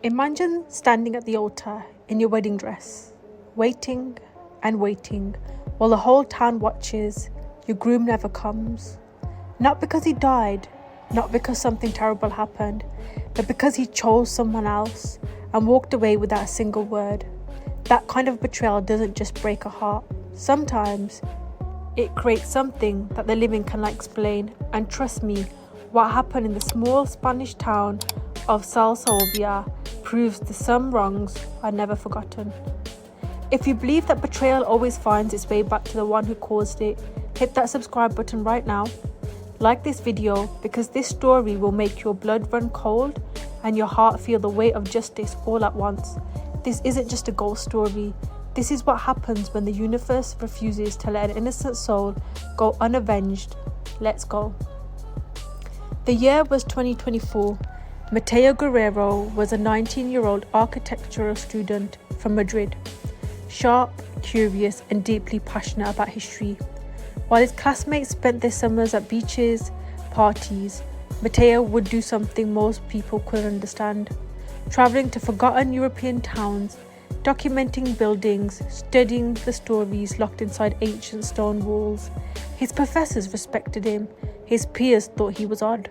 Imagine standing at the altar in your wedding dress, waiting and waiting while the whole town watches. Your groom never comes. Not because he died, not because something terrible happened, but because he chose someone else and walked away without a single word. That kind of betrayal doesn't just break a heart. Sometimes it creates something that the living cannot explain. And trust me, what happened in the small Spanish town of Salsovia proves that some wrongs are never forgotten. If you believe that betrayal always finds its way back to the one who caused it, hit that subscribe button right now. Like this video because this story will make your blood run cold and your heart feel the weight of justice all at once. This isn't just a ghost story. This is what happens when the universe refuses to let an innocent soul go unavenged. Let's go. The year was 2024. Mateo Guerrero was a 19-year-old architectural student from Madrid. Sharp, curious, and deeply passionate about history. While his classmates spent their summers at beaches, parties, Mateo would do something most people couldn't understand. Traveling to forgotten European towns, documenting buildings, studying the stories locked inside ancient stone walls. His professors respected him. His peers thought he was odd.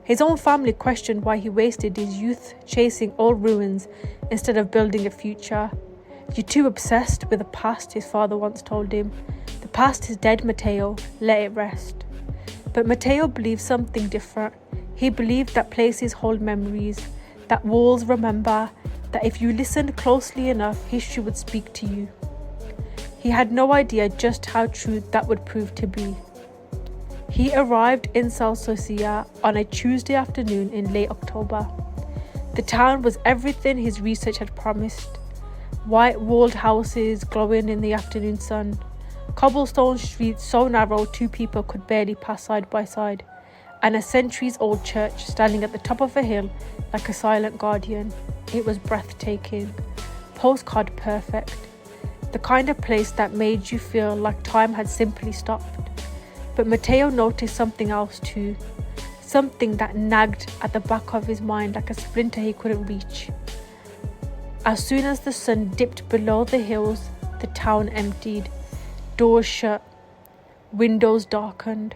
His own family questioned why he wasted his youth chasing old ruins instead of building a future. "You're too obsessed with the past," his father once told him. "The past is dead, Mateo. Let it rest." But Mateo believed something different. He believed that places hold memories, that walls remember, that if you listened closely enough, history would speak to you. He had no idea just how true that would prove to be. He arrived in Salsovia on a Tuesday afternoon in late October. The town was everything his research had promised. White-walled houses glowing in the afternoon sun. Cobblestone streets so narrow 2 people could barely pass side by side. And a centuries-old church standing at the top of a hill like a silent guardian. It was breathtaking. Postcard perfect. The kind of place that made you feel like time had simply stopped. But Mateo noticed something else too. Something that nagged at the back of his mind like a splinter he couldn't reach. As soon as the sun dipped below the hills, the town emptied. Doors shut. Windows darkened.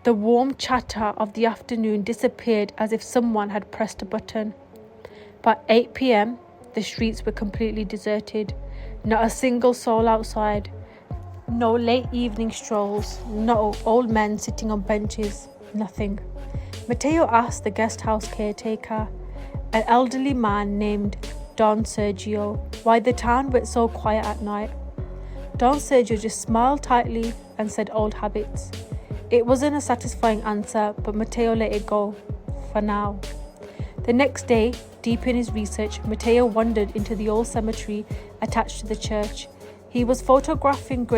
The warm chatter of the afternoon disappeared as if someone had pressed a button. By 8 p.m, the streets were completely deserted. Not a single soul outside. No late evening strolls. No old men sitting on benches. Nothing. Mateo asked the guest house caretaker, an elderly man named Don Sergio, why the town went so quiet at night. Don Sergio just smiled tightly and said old habits. It wasn't a satisfying answer, but Mateo let it go, for now. The next day, deep in his research, Mateo wandered into the old cemetery attached to the church. He was photographing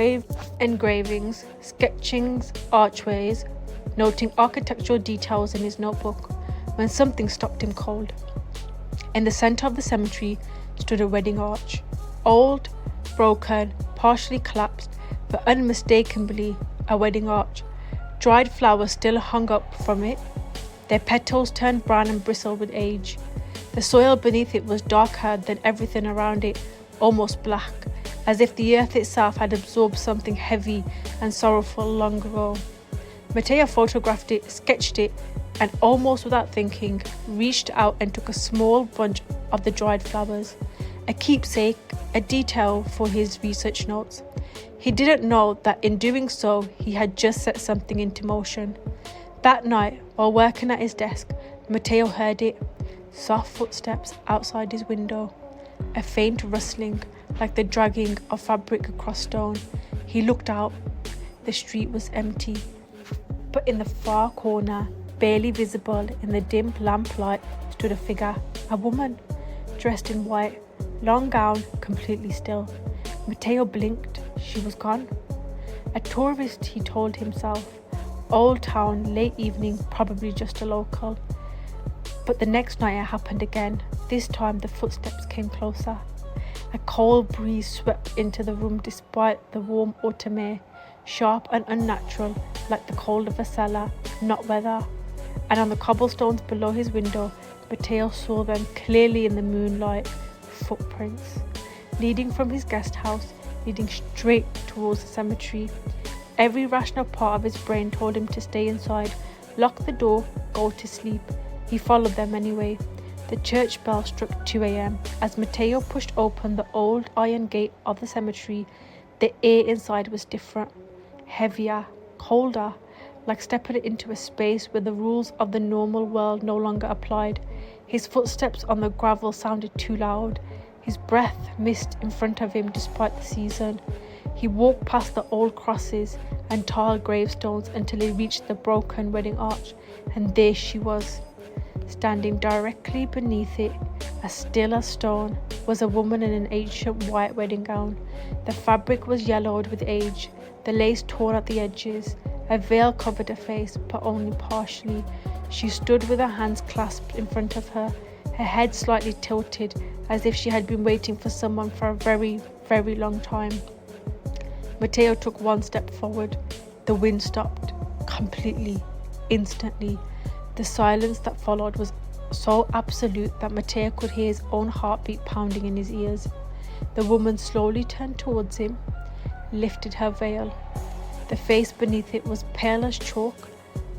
engravings, sketchings, archways, noting architectural details in his notebook, when something stopped him cold. In the center of the cemetery stood a wedding arch. Old, broken, partially collapsed, but unmistakably a wedding arch. Dried flowers still hung up from it. Their petals turned brown and bristled with age. The soil beneath it was darker than everything around it, almost black, as if the earth itself had absorbed something heavy and sorrowful long ago. Mateo photographed it, sketched it, and almost without thinking, reached out and took a small bunch of the dried flowers, a keepsake, a detail for his research notes. He didn't know that in doing so, he had just set something into motion. That night, while working at his desk, Mateo heard it, soft footsteps outside his window, a faint rustling like the dragging of fabric across stone. He looked out. The street was empty, but in the far corner, barely visible in the dim lamplight, stood a figure, a woman, dressed in white, long gown, completely still. Mateo blinked. She was gone. A tourist, he told himself. Old town, late evening, probably just a local. But the next night it happened again. This time the footsteps came closer. A cold breeze swept into the room despite the warm autumn air, sharp and unnatural, like the cold of a cellar, not weather. And on the cobblestones below his window, Mateo saw them clearly in the moonlight, footprints, leading from his guest house, leading straight towards the cemetery. Every rational part of his brain told him to stay inside, lock the door, go to sleep. He followed them anyway. The church bell struck 2 a.m. As Mateo pushed open the old iron gate of the cemetery, the air inside was different, heavier, colder, like stepping into a space where the rules of the normal world no longer applied. His footsteps on the gravel sounded too loud. His breath missed in front of him despite the season. He walked past the old crosses and tiled gravestones until he reached the broken wedding arch, and there she was. Standing directly beneath it, as still as stone, was a woman in an ancient white wedding gown. The fabric was yellowed with age, the lace torn at the edges. A veil covered her face, but only partially. She stood with her hands clasped in front of her, her head slightly tilted, as if she had been waiting for someone for a very, very long time. Mateo took one step forward. The wind stopped, completely, instantly. The silence that followed was so absolute that Mateo could hear his own heartbeat pounding in his ears. The woman slowly turned towards him, lifted her veil. The face beneath it was pale as chalk,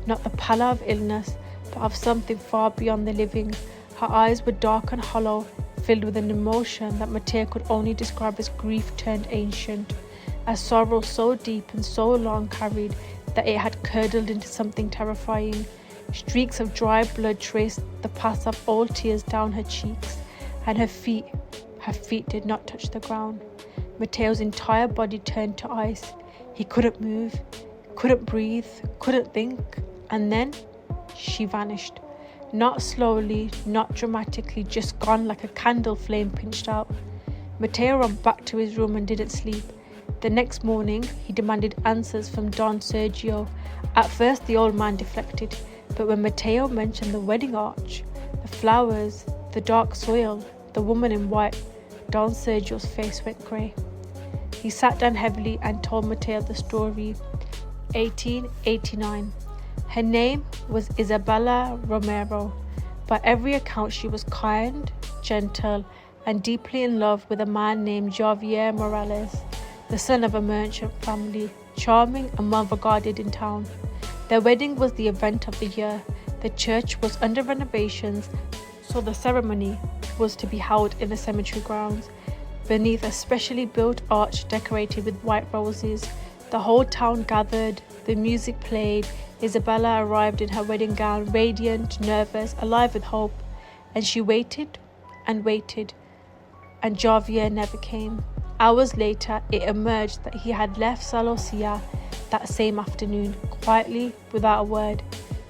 not the pallor of illness, but of something far beyond the living. Her eyes were dark and hollow, filled with an emotion that Mateo could only describe as grief turned ancient, a sorrow so deep and so long carried that it had curdled into something terrifying. Streaks of dry blood traced the paths of old tears down her cheeks, and her feet did not touch the ground. Mateo's entire body turned to ice. He couldn't move, couldn't breathe, couldn't think, and then she vanished. Not slowly, not dramatically, just gone like a candle flame pinched out. Mateo ran back to his room and didn't sleep. The next morning, he demanded answers from Don Sergio. At first, the old man deflected, but when Mateo mentioned the wedding arch, the flowers, the dark soil, the woman in white, Don Sergio's face went grey. He sat down heavily and told Mateo the story. 1889. Her name was Isabella Romero. By every account, she was kind, gentle, and deeply in love with a man named Javier Morales, the son of a merchant family, charming and well regarded in town. Their wedding was the event of the year. The church was under renovations, so the ceremony was to be held in the cemetery grounds, beneath a specially built arch decorated with white roses. The whole town gathered, the music played. Isabella arrived in her wedding gown, radiant, nervous, alive with hope, and she waited and waited, and Javier never came. Hours later, it emerged that he had left Lucía that same afternoon, quietly, without a word,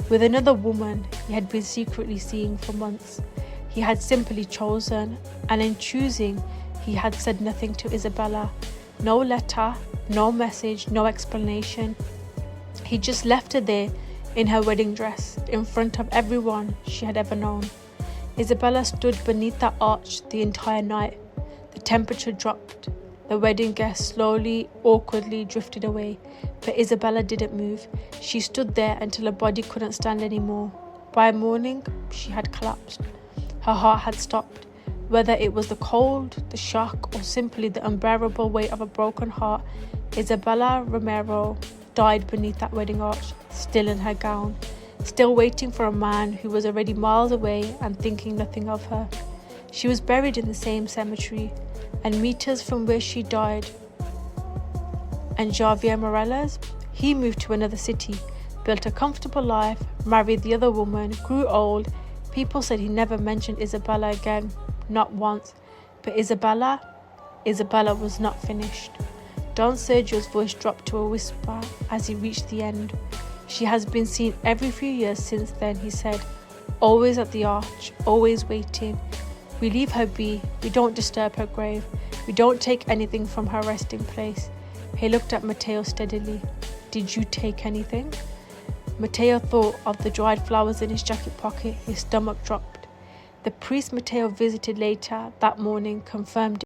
with another woman he had been secretly seeing for months. He had simply chosen, and in choosing, he had said nothing to Isabella. No letter, no message, no explanation. He just left her there in her wedding dress, in front of everyone she had ever known. Isabella stood beneath that arch the entire night. The temperature dropped. The wedding guests slowly, awkwardly drifted away, but Isabella didn't move. She stood there until her body couldn't stand anymore. By morning, she had collapsed. Her heart had stopped. Whether it was the cold, the shock, or simply the unbearable weight of a broken heart, Isabella Romero died beneath that wedding arch, still in her gown, still waiting for a man who was already miles away and thinking nothing of her. She was buried in the same cemetery, and meters from where she died. And Javier Morales, he moved to another city, built a comfortable life, married the other woman, grew old. People said he never mentioned Isabella again, not once. But Isabella was not finished. Don Sergio's voice dropped to a whisper as he reached the end. She has been seen every few years since then, he said, always at the arch, always waiting. We leave her be, we don't disturb her grave, we don't take anything from her resting place. He looked at Mateo steadily. Did you take anything? Mateo thought of the dried flowers in his jacket pocket. His stomach dropped. The priest Mateo visited later that morning confirmed